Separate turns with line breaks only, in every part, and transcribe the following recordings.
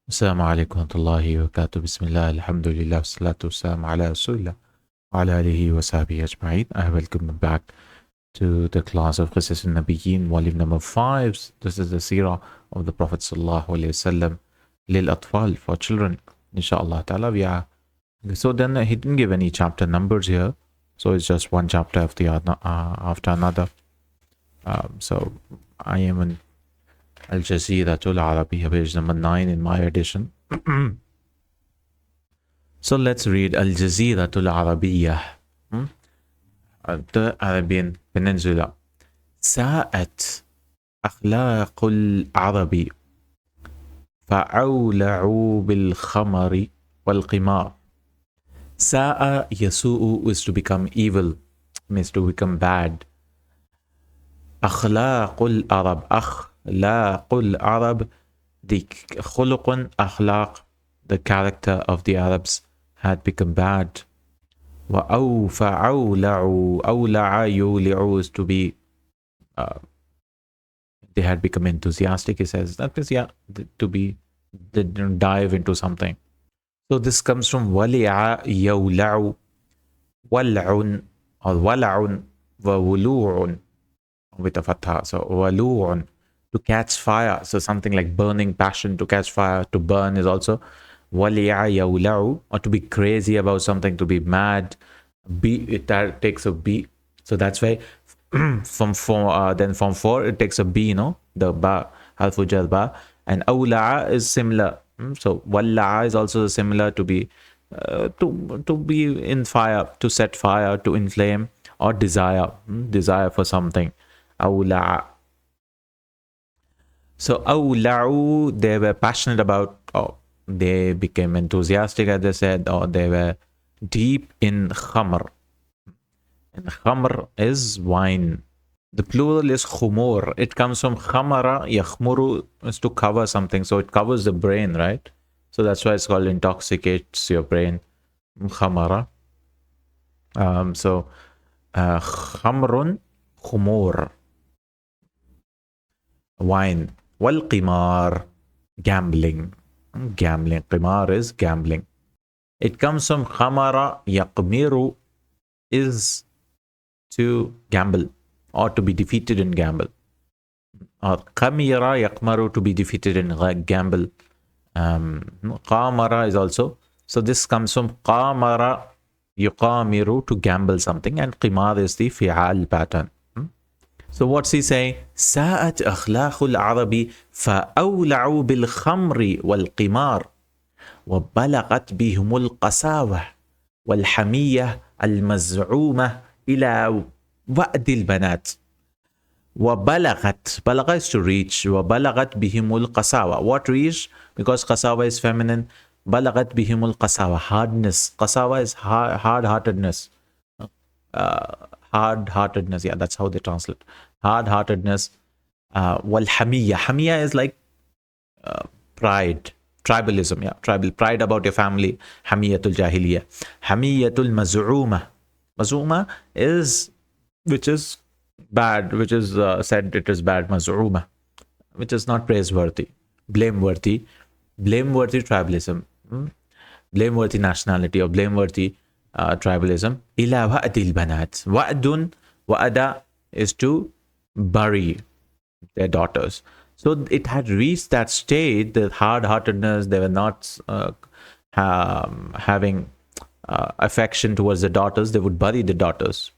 Assalamu alaikum wa rahmatullahi wa barakatuh. Bismillah, alhamdulillah, salatu wassalam ala rasulillah wa ala alihi wa sahbihi ajma'in. I welcome you back to the class of Qisas and Nabiyeen, volume number 5. This is the seerah of the Prophet sallallahu alaihi wasallam, lil atfal, for children. Inshallah ta'ala, we are. So then he didn't give any chapter numbers here. So it's just one chapter after another. So I am in Al-Jaziratul Arabiya, page number 9 in my edition. So let's read Al-Jaziratul Arabiya, the Arabian Peninsula. ساءت أخلاق العرب فأولعوا بالخمر والقمار. Sa'a yasu'u is to become evil, means to become bad. Akhlaqul Arab, akhlaqul Arab, the khuluqun akhlaq, the character of the Arabs had become bad. Wa awfa'awla'u, awla'a yuli'u is to be, they had become enthusiastic, he says. That means, yeah, to be, they didn't dive into something. So this comes from wali'a yawla'u, wal'un, or wal'un, wa wulu'un, with a fatha. So walu'un, to catch fire. So something like burning passion, to catch fire, to burn is also wali'a yawla'u, or to be crazy about something, to be mad. It takes a B. So that's why from 4, then from 4 it takes a B, the ba, harfu jar ba. And awla'a is similar. So walla'a is also similar, to be to be in fire, to set fire, to inflame, or desire for something. Awla'a. So awla'u, they were passionate about, or they became enthusiastic, as they said, or they were deep in khamr. And khamr is wine. The plural is khumur. It comes from khamara. Yakhmuru is to cover something. So it covers the brain, right? So that's why it's called intoxicates your brain. Khamara. So khamrun, khumur. Wine. Wal qimar. Gambling. Gambling. Qimar is gambling. It comes from khamara. Yaqmiru is to gamble, or to be defeated in gamble. Or qamira yaqmaru, to be defeated in gamble. Qamara is also. So this comes from qamara yuqamiru, to gamble something, and qimar is the fi'al pattern. So what's he saying? Sa'at akhlaqul arabi fa'awla'u bil khamri wal qimar wa balaghat bihumul qasawah wal hamiyah al maz'umah ila wa'd al banat. وَبَلَغَتْ, balagha is to reach. وَبَلَغَتْ بِهِمُ الْقَسَاوَةِ. What reach? Because qasawa is feminine. بَلَغَتْ بِهِمُ الْقَسَاوَةِ, hardness. Qasawa is hard-heartedness. Hard-heartedness, yeah, that's how they translate. Hard-heartedness. وَالْحَمِيَّةِ, hamiyya is like pride. Tribalism, yeah, tribal pride about your family. Hamiyatul jahiliyyah. Hamiyatul maz'umah. Maz'umah is, which is bad, which is said it is bad, maz'uma, which is not praiseworthy, blameworthy tribalism, blameworthy nationality, or blameworthy tribalism. Ila wa'dil banat. Wa'dun, wa'ada is to bury their daughters. So it had reached that state, the hard-heartedness, they were not having affection towards the daughters, they would bury the daughters.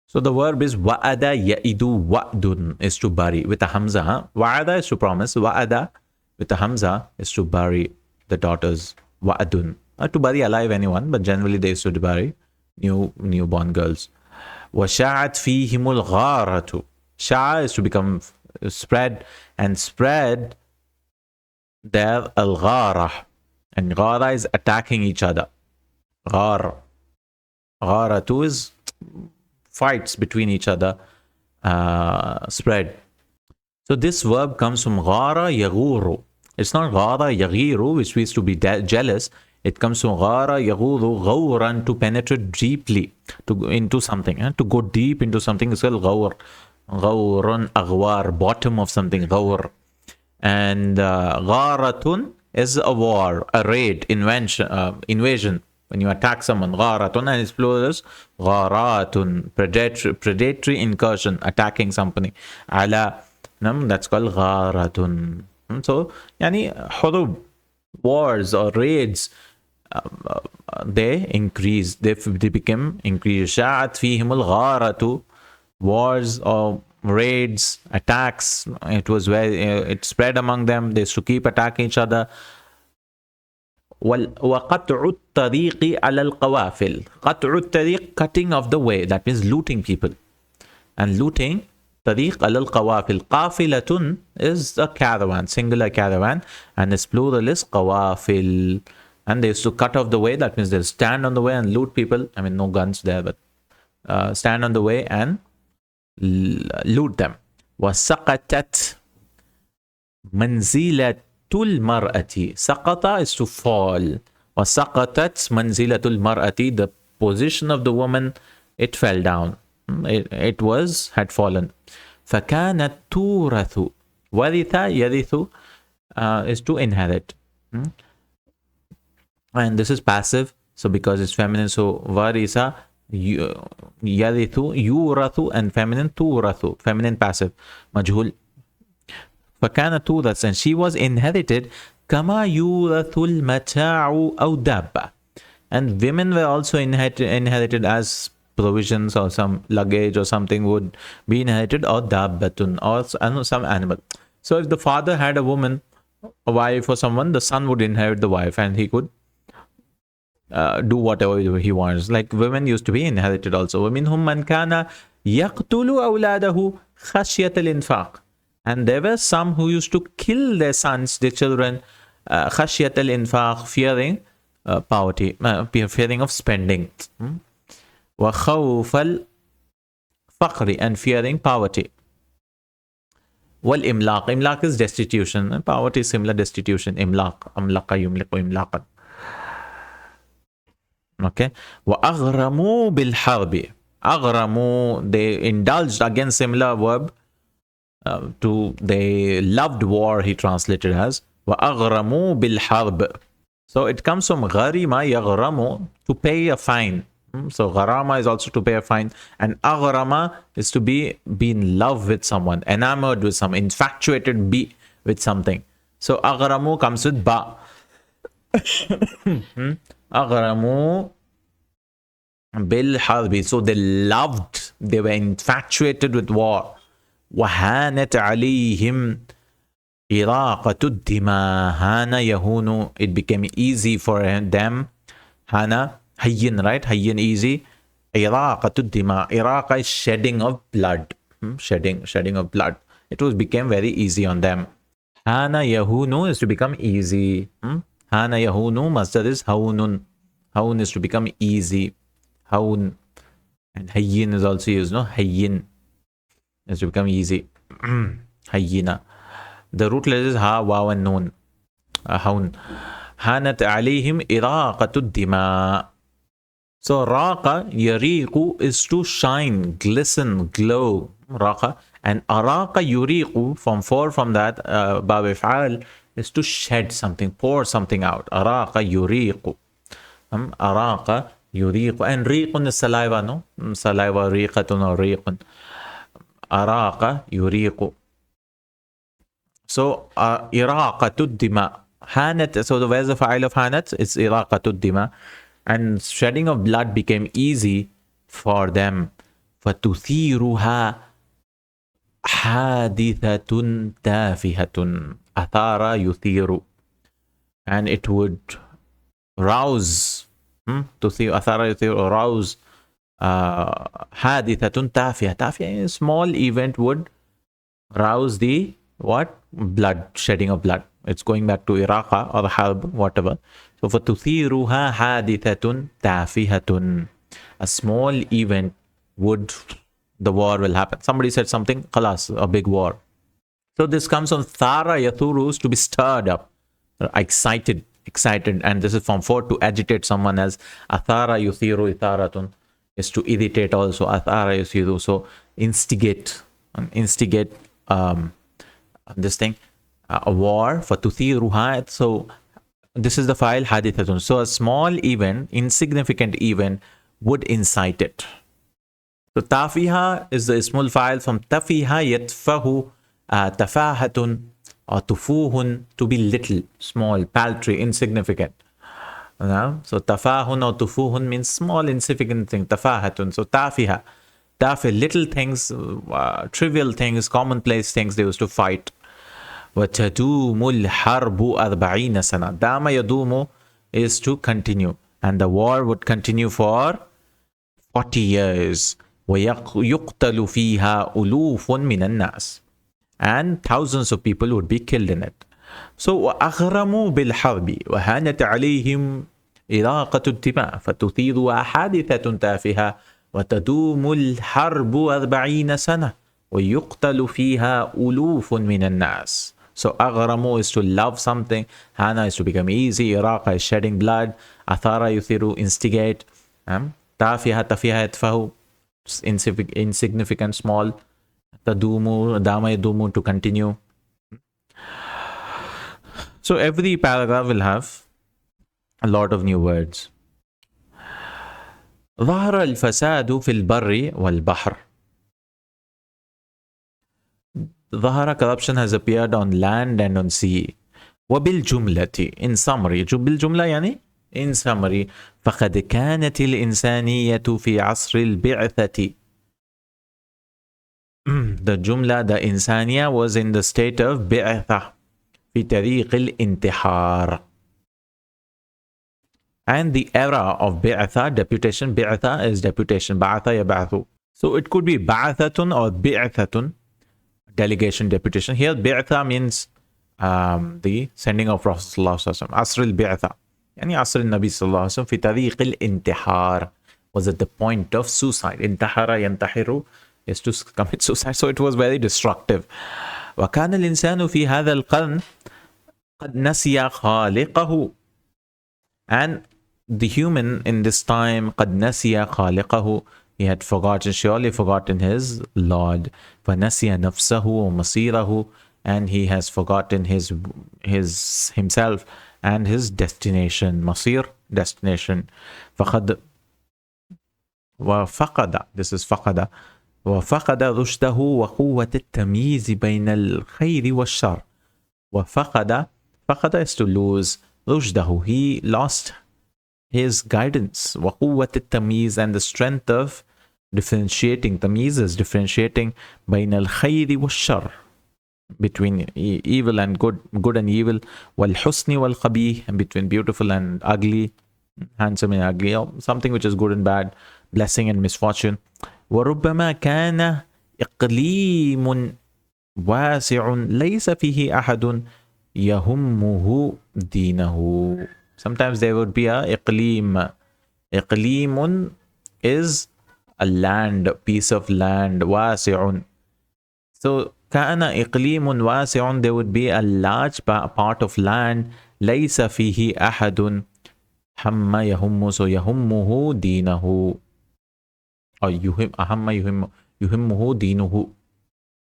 So the verb is wa'ada ya'idu wa'dun, is to bury, with a hamza. Wa'ada is to promise. Wa'ada with a hamza is to bury the daughters. Wa'adun, not to bury alive anyone, but generally they used to bury newborn girls. وَشَعَتْ فِيهِمُ الْغَارَةُ. Sha'a is to become spread, and spread there al-ghara. And ghara is attacking each other. Ghara is fights between each other, spread. So this verb comes from ghara yaghuru. It's not ghara yaghiru, which means to be jealous. It comes from ghara yaghuru, ghawran, to penetrate deeply into something, to go deep into something is called ghawr. Ghawrun, aghwar, bottom of something, ghawr. And gharatun is a war, a raid, invasion. When you attack someone, gharatun, and its plural is gharatun, predatory incursion, attacking somebody. Ala, that's called gharatun. So, yani hurub, wars or raids, they increase, they become increased. Sha'at fihim al-gharatu, wars or raids, attacks. It was where it spread among them. They used to keep attacking each other. وَقَطْعُ الطَّرِيقِ عَلَى الْقَوَافِلِ. قَطْعُ الطَّرِيقِ, cutting of the way. That means looting people. And looting, طريق على القوافل. قافلة is a caravan, singular caravan, and its plural is قوافل. And they used to cut off the way. That means they'll stand on the way and loot people. I mean, no guns there, but stand on the way and loot them. وَسَقَطَتْ مَنْزِلَةُ الْمَرْأَةِ. Saqata is to fall. وَسَقَطَتْ مَنْزِلَةُ الْمَرْأَةِ, the position of the woman, it fell down. It had fallen. فَكَانَتْ تُورَثُ. وَرِثَ يَرِثُ is to inherit. And this is passive, so because it's feminine, so varisa, yarithu, yurathu, and feminine turathu, feminine passive, majhul. Fakana turathu, and she was inherited, kama yurathul mata'u aw dabba. And women were also inherited as provisions, or some luggage or something would be inherited, or dabbatun, or some animal. So if the father had a woman, a wife or someone, the son would inherit the wife, and he could do whatever he wants. Like women used to be inherited also. وَمِنْهُمْ مَنْ كَانَ يَقْتُلُ أَوْلَادَهُ خَشْيَةَ الْإِنْفَاقِ. And there were some who used to kill their sons, their children, خَشْيَةَ الْإِنْفَاقِ, fearing poverty, fearing of spending. وَخَوْفَ الْفَقْرِ, and fearing poverty. وَالْإِمْلَاقِ, imlaq is destitution. Poverty is similar, destitution. Imlaq, amlaqa yumliqu imlaqan. Okay. وَأَغْرَمُوا بِالْحَرْبِ. أَغْرَمُوا, they indulged, again similar verb to they loved war, he translated as وَأَغْرَمُوا بِالْحَرْبِ. So it comes from غَرِمَ يَغْرَمُ, to pay a fine. So gharama is also to pay a fine, and aghrama is to be in love with someone, enamored with someone, infatuated with something. So aghramu comes with ba. Aghramu bil harbi. So they loved, they were infatuated with war. Wahanat alayhim iraqatu dima. Hana yahunu. It became easy for them. Hana, hayyin, right? Hayyin, easy. Iraqatu dima. Iraqa is shedding of blood. Shedding of blood. It became very easy on them. Hana yahunu is to become easy. Hana yahunu, masdar is haunun. Haun is to become easy. Haun. And hayyin is also used, no? Hayyin is to become easy. Hayyina. The root letters is ha, waw, and noon. Haun. Hanat alayhim iraqatu dima. So raqa, yariqu is to shine, glisten, glow. Raqa. And araqa yuriqu, from that, bab if'al, is to shed something, pour something out. Araqa yuriqu. Araqa yuriqu. And riqun is saliva, no? Saliva, riqatun or riqun. Araqa yuriqu. So iraqatu dima. Hanat, so where's the fa'il of hanat? It's iraqatu dima. And shedding of blood became easy for them. فَتُثِيرُهَا حَادِثَةٌ تَافِهَةٌ. Athara yuthiru. And it would rouse. Athara yuthiru, rouse. Hadithatun tafiya. Tafiya, a small event would rouse the what? Blood, shedding of blood. It's going back to iraqa or harb, whatever. So for tuthiruha hadithatun tafihatun. A small event would, the war will happen. Somebody said something, khalas, a big war. So this comes from thara yathurus, to be stirred up, excited, and this is from for, to agitate someone, as athara yuthiru itharatun is to irritate also, athara yuthiru, so instigate this thing, a war. For tuthiruha, so This is the file hadithatun. So a small event, insignificant event would incite it. So tafiha is the ismul file from tafiha yatfahu, tafahatun or tufuhun, to be little, small, paltry, insignificant. So tafahun or tufuhun means small, insignificant thing. Tafahatun. So tafiha. Tafi, little things, trivial things, commonplace things they used to fight. وَتَدُومُ الْحَرْبُ أَرْبَعِينَ سَنَةً. Dama yadumu is to continue. And the war would continue for 40 years. وَيُقْتَلُ فِيهَا أُلُوفٌ مِّنَ النَّاسِ. And thousands of people would be killed in it. So وَأَغْرَمُوا بِالْحَرْبِ وَهَانَتْ عَلَيْهِمْ إِرَاقَةُ الدِّمَاءِ فَتُثِيرُ حَادِثَةٌ تَافِهَةٌ وَتَدُومُ الْحَرْبُ 40 سَنَةً وَيُقْتَلُ فِيهَا أُلُوفٌ مِّنَ النَّاسِ. So aghramu is to love something, hana is to become easy, iraqa is shedding blood, athara yuthiru, instigate, tafiha yatfahu, insignificant, small, tadumu, dama yadumu, to continue. So every paragraph will have a lot of new words. ظهر الفساد في البر والبحر. ظهر, corruption has appeared on land and on sea. وبالجملة, in summary. بالجملة يعني in summary. فقد كانت الإنسانية في عصر البعثة. The jumla, the insaniya, was in the state of بعثة في طريق الانتحار. And the era of بعثة, deputation, بعثة is deputation, بعثة يبعث. So it could be بعثة or بعثة, delegation, deputation. Here bi'atha means the sending of Prophet sallallahu alaihi wasallam. Asr al-bi'atha, yani Asr al-Nabi sallallahu alaihi wasallam, fi tariq al-intihar, was at the point of suicide. Intahara yantahiru is to commit suicide. So it was very destructive. وكان الإنسان في هذا القرن قد نسي خالقه. And the human in this time قد نسي خالقه, he had forgotten, surely forgotten his Lord. فَنَسِيَ نَفْسَهُ وَمَصِيرَهُ, and he has forgotten his himself and his destination. Masir, destination. فَقَدْ وَفَقَدَ, this is فَقَدَ. وَفَقَدَ رُشْدَهُ وَقُوَّةَ التَّمْيِيزِ بَيْنَ الْخَيْرِ وَالشَّرِّ. وَفَقَدَ, فَقَدَ is to lose. رُشْدَهُ, he lost his guidance. وَقُوَّةَ التَّمْيِيزِ, and the strength of differentiating. Tamyiz is differentiating بين الخير والشر, between evil and good, good and evil. والحسن والقبيح, between beautiful and ugly, handsome and ugly, or something which is good and bad, blessing and misfortune. وربما كان إقليم واسع ليس فيه أحد يهمه دينه. Sometimes there would be a إقليم. إقليم is a land, a piece of land, واسع. So كان إقليم واسع, there would be a large part of land, ليس فيه أحد هم يهم, so يهمه دينه, or يهمه دينه.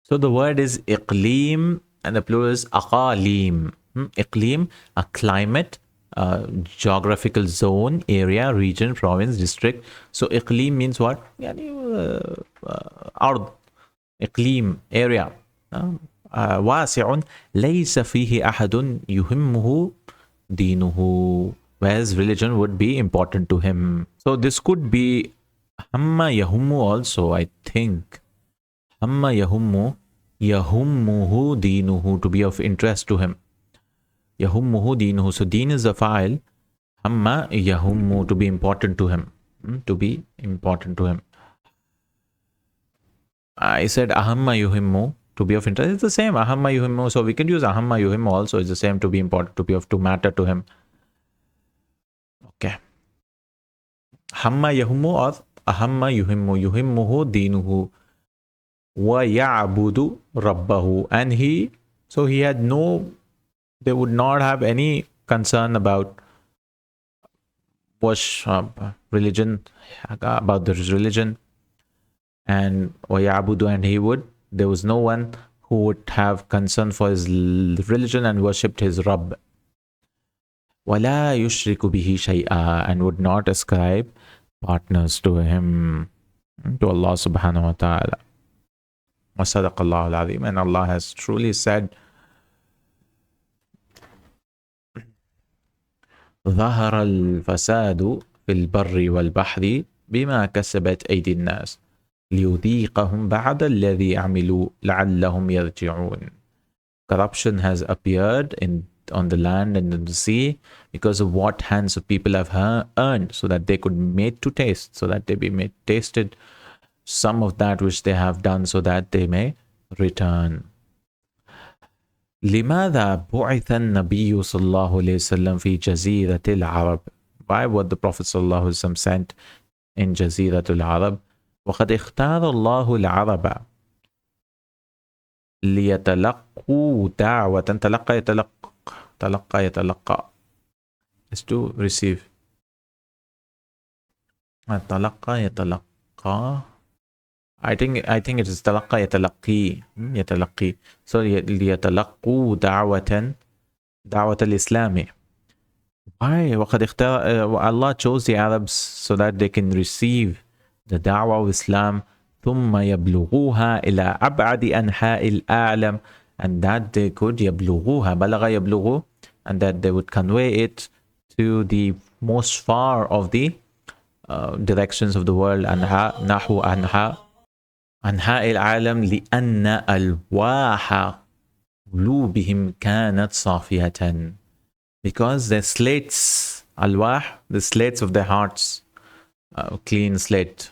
So the word is إقليم and the plural is أقاليم. إقليم, a climate, geographical zone, area, region, province, district. So إقليم means what? يعني أرض, إقليم, area. واسع ليس فيه أحد يهمه دينه, whereas religion would be important to him. So this could be هم يهم also, I think. هم يهم, يهمه دينه, to be of interest to him. يهمه دينه. So deen is the file. هم يهم, to be important to him. To be important to him. I said ahamma yuhimmu, to be of interest. It's the same. Ahamma yuhimmu. So we can use ahamma yuhimmu also. It's the same, to be important, to be of, to matter to him. Okay. Hamma yahummu or ahamma yuhimmu. Yuhimmuhu dinuhu. Wa ya'budu rabbahu. And he, so he had no, they would not have any concern about religion, about the religion. And وَيَعْبُدُ, and he would, there was no one who would have concern for his religion and worshipped his Rabb. وَلَا يُشْرِكُ بِهِ شَيْئًا, and would not ascribe partners to him, to Allah subhanahu wa ta'ala. وَصَدَقَ اللَّهُ الْعَظِيمُ, and Allah has truly said, ظهر الفساد في البر والبحر بما كسبت أيدي الناس ليذيقهم بعد الذي عملوا لعلهم يرجعون. Corruption has appeared on the land and in the sea because of what hands of people have earned, so that they could made to taste, so that they be made tasted some of that which they have done, so that they may return. لماذا بعث النبي صلى الله عليه وسلم في جزيرة العرب? Why was the Prophet صلى الله عليه وسلم sent in جزيرة العرب? وقد اختار الله العرب ليتلقوا دعوة. تلقى is to receive. يتلقى I think it is تلقى يتلقي. So ليتلقوا دعوة الإسلام. Why? وقد اختار, Allah chose the Arabs so that they can receive the da'wah of Islam, ثم يبلغوها إلى أبعد أنحاء العالم, and that they could يبلغوها, بلغ يبلغو, and that they would convey it to the most far of the directions of the world. أنحاء نحو أنحاء العالم لأن ألواح قلوبهم كانت صافية, because the slates, alwah, the slates of their hearts, clean slate,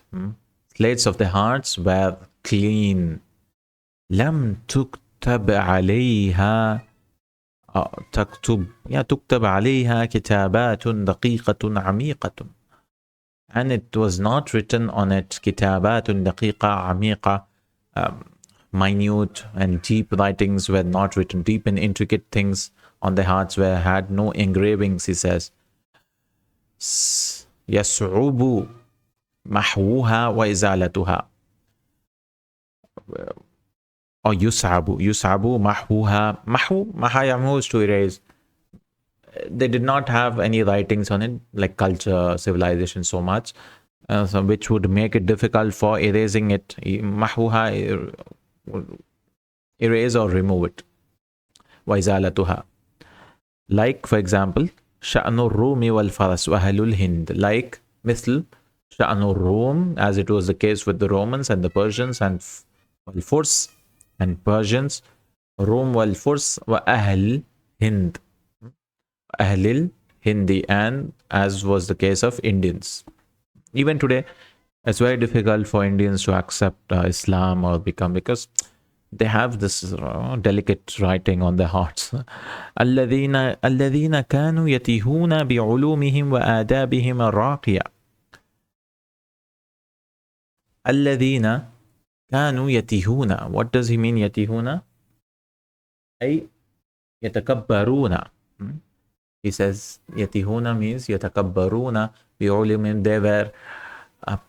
slates of their hearts were clean. لم تكتب عليها تكتب عليها كتابات دقيقة عميقة, and it was not written on it كتابات دقيقة عميقة, minute and deep writings were not written, deep and intricate things on the hearts had no engravings, he says. يصعب محوها وإزالتها, or يصعب محوها. محا يموز to erase. They did not have any writings on it, like culture, civilization, so much, so which would make it difficult for erasing it. محوها, erase or remove it. وإزالتها. Like, for example, شأن الروم والفرس وأهل الهند, like مثل شأن الروم, as it was the case with the Romans and the Persians, and والفرس and Persians, Rum والفرس وأهل هند, أهل Hindi, and as was the case of Indians. Even today, it's very difficult for Indians to accept Islam or become, because they have this delicate writing on their hearts. الذين كانوا يتيهون بعلومهم وآدابهم الراقية. الذين كانوا يتيهون. What does he mean يتيهون? أي يتكبرون. He says يتيهون means يتكبرون بعلومهم. They were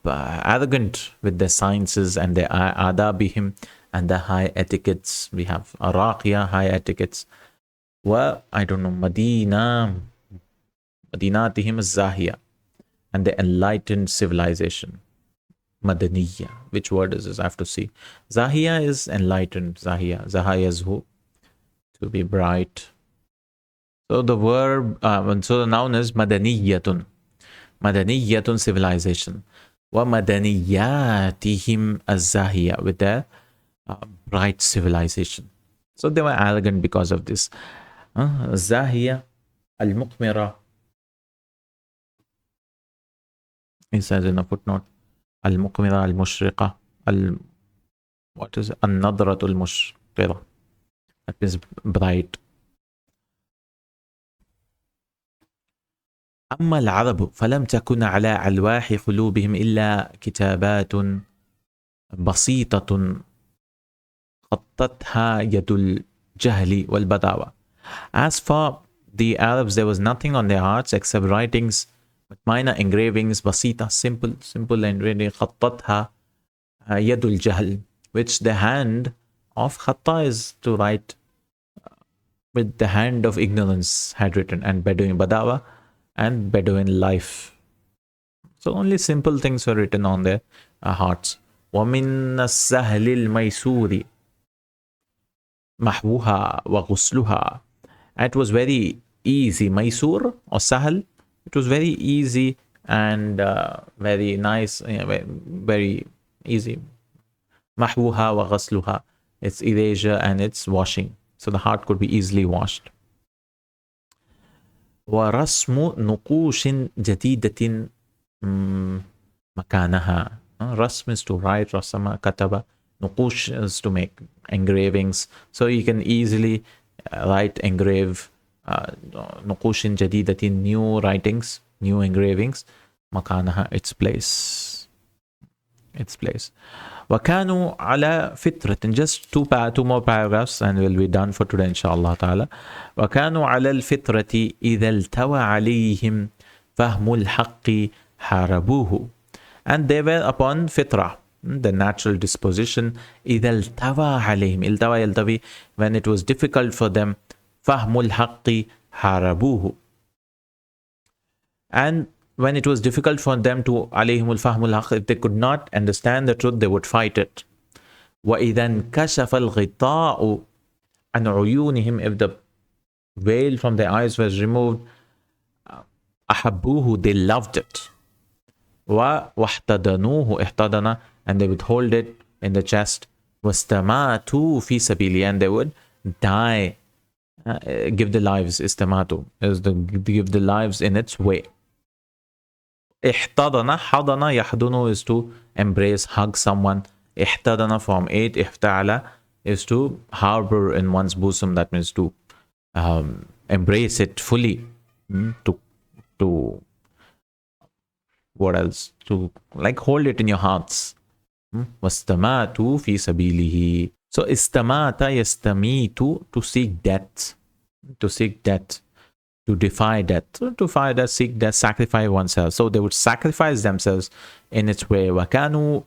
arrogant with their sciences and their آدابهم and the high etiquettes. We have Araqiya, high etiquettes. Well, I don't know, Madinatihim Zahiya, and the enlightened civilization. Madaniya. Which word is this? I have to see. Zahiya is enlightened. Zahiya is who? To be bright. So the verb, so the noun is Madaniyatun. Madaniyatun, civilization. Wa Madaniyatihim Az-Zahiya, with their bright civilization. So they were arrogant because of this. Zahiya al-Muqmira. He says in a footnote, al-Muqmira al-Mushriqa. What is it? An-Nadratu al-Mushqira. That means bright. أما العرب فلم تكن على ألواح قلوبهم إلا كتابات بسيطة خطتها يد الجهل والبداوة. As for the Arabs, there was nothing on their hearts except writings, minor engravings, basita, simple and really, خطتها يد الجهل, which the hand of khatta is to write with the hand of ignorance had written, and Bedouin Badawa and Bedouin life. So only simple things were written on their hearts. وَمِنَ السَّهْلِ الْمَيْسُورِ مَحْوُهَا وَغُسْلُهَا. It was very easy. Maysur or Sahal, it was very easy and very nice, very easy. Mahwuha wa ghasluha. It's erasure and it's washing. So the heart could be easily washed. ورسم نقوش جديدة مكانها. Rasm is to write, rasama kataba. Nuqush is to make engravings. So you can easily engrave nuqushin jadidatin, new writings, new engravings. Makanaha, its place. وكانوا على فترة. Just two more paragraphs and we'll be done for today inshallah ta'ala. وكانوا على الفترة إذا التوى عليهم فهم الحق حاربوه. And they were upon fitra, the natural disposition. إذا التوى عليهم, التوى يلتوي, when it was difficult for them, فهم الحق حاربوه. And when it was difficult for them to عليهم الفهم الحق, if they could not understand the truth, they would fight it. وإذا انكشف الغطاء عن عيونهم, if the veil from their eyes was removed, أحبوه, they loved it. واحتضنوه, احتضن, and they would hold it in the chest. واستماتوا في سبيله, and they would die, give the lives. استماتوا is give the lives in its way. احتضن, حضن, يحضن is to embrace, hug someone. احتضن from 8, افتعل is to harbor in one's bosom. That means to embrace it fully, to what else? To like hold it in your hearts. وَاسْتَمَاتُوا فِي سَبِيلِهِ. So istamata yastamitu, to seek death, to defy death, seek death, sacrifice oneself. So they would sacrifice themselves in its way. وَكَانُوا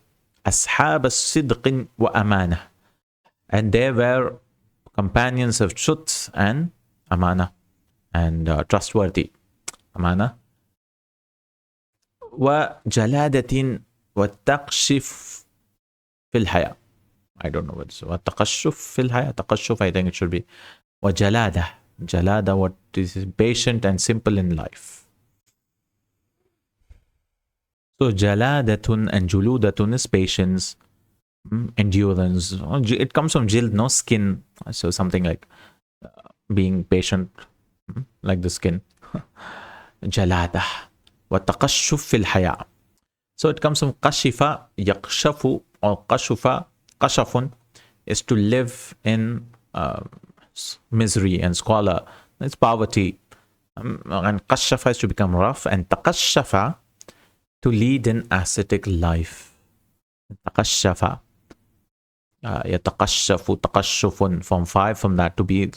أَصْحَابَ الصِّدْقِ وَأَمَانَةٍ. And they were companions of truth and amana, and trustworthy. Amana. وَجَلَادَةٍ وَالتَّقْشِفْ فِي الْحَيَاةِ. I don't know what's وَالتَّقَشُّفْ فِي الْحَيَاةِ. تَقَشُّف, I think it should be. وَجَلَادَةٍ. Jalada, what is patient and simple in life. So jaladatun and juludatun is patience, endurance. It comes from jild, no, skin. So something like being patient, like the skin. Jalada. وَتَقَشُّفْ فِي الْحَيَاةِ. So it comes from qashifa, yakshafu, or qashufa. Qashafun is to live in misery and squalor. It's poverty. And qashafa is to become rough, and taqashafa, to lead an ascetic life. Taqashafa. Yataqashafu, taqashufun, from 5, from that, to be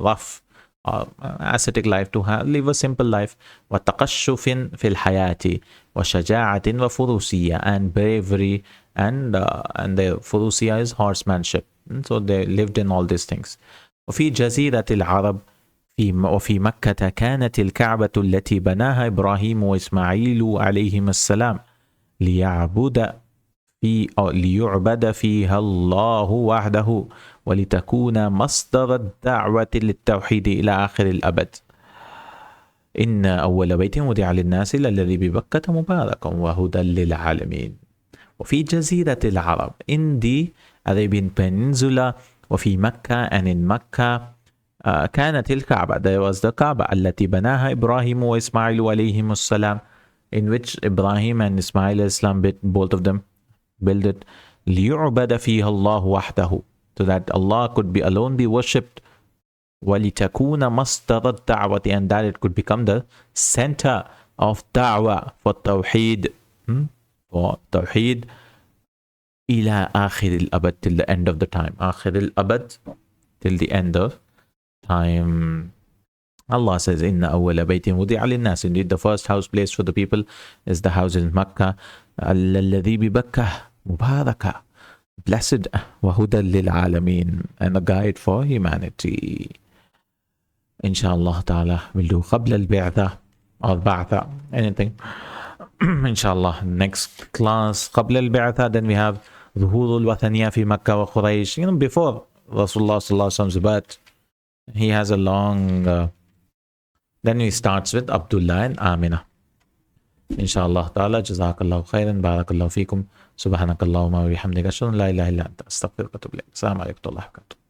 rough, ascetic life, to live a simple life. وَتَقَشُّفٍ فِي الْحَيَاةِ وَشَجَاعَةٍ وَفُرُوسِيَّةٍ, and bravery, and the furusiyya is horsemanship. So they lived in all these things. وفي جزيرة العرب وفي مكة كانت الكعبة التي بناها إبراهيم وإسماعيل عليهما السلام ليعبد فيها الله وحده ولتكون مصدر الدعوة للتوحيد إلى آخر الأبد. إن أول بيت وضع للناس الذي ببكة مباركا وهدى للعالمين. وفي جزيرة العرب, in the Arabian Peninsula, وفي مكة, and in Mecca, كانت الكعبة, there was the Kaaba, التي بناها إبراهيم وإسماعيل عليهم السلام, in which Ibrahim and Ismail Islam, both of them, built it. ليعبد فيها الله وحده, so that Allah could be alone be worshipped. وَلِتَكُونَ مَصْدَرَ الدَّعْوَةِ, and that it could become the center of da'wah for tawheed, for tawheed, إِلَى آخِرِ الْأَبَدِ, till the end of the time. آخِرِ الْأَبَدِ, till the end of time. Allah says, إِنَّ أَوَّلَ بَيْتٍ وُضِعَ لِلنَّاسِ, indeed the first house placed for the people is the house in Makkah, الَّذِي بِبَكَّةٍ مُبَارَكَةٍ, blessed, وَهُدًى لِلْعَالَمِينَ, and a guide for humanity. Inshallah ta'ala, we'll do qabla al-bi'tha or ba'tha, anything. Inshallah, next class, qabla al-bi'tha, then we have ظهور الوثنية في مكة وقريش. Before Rasulullah sallallahu alaihi wasallam's birth, he has a long, then he starts with Abdullah and Amina. Inshallah ta'ala, Jazakallahu Khairan, Barakallahu Feekum, Subhanakallahumma wa bihamdika, ashhadu an la ilaha illa anta, astaghfiruka wa atubu ilayk. Assalamu alaikum wa rahmatullahi wa barakatuh.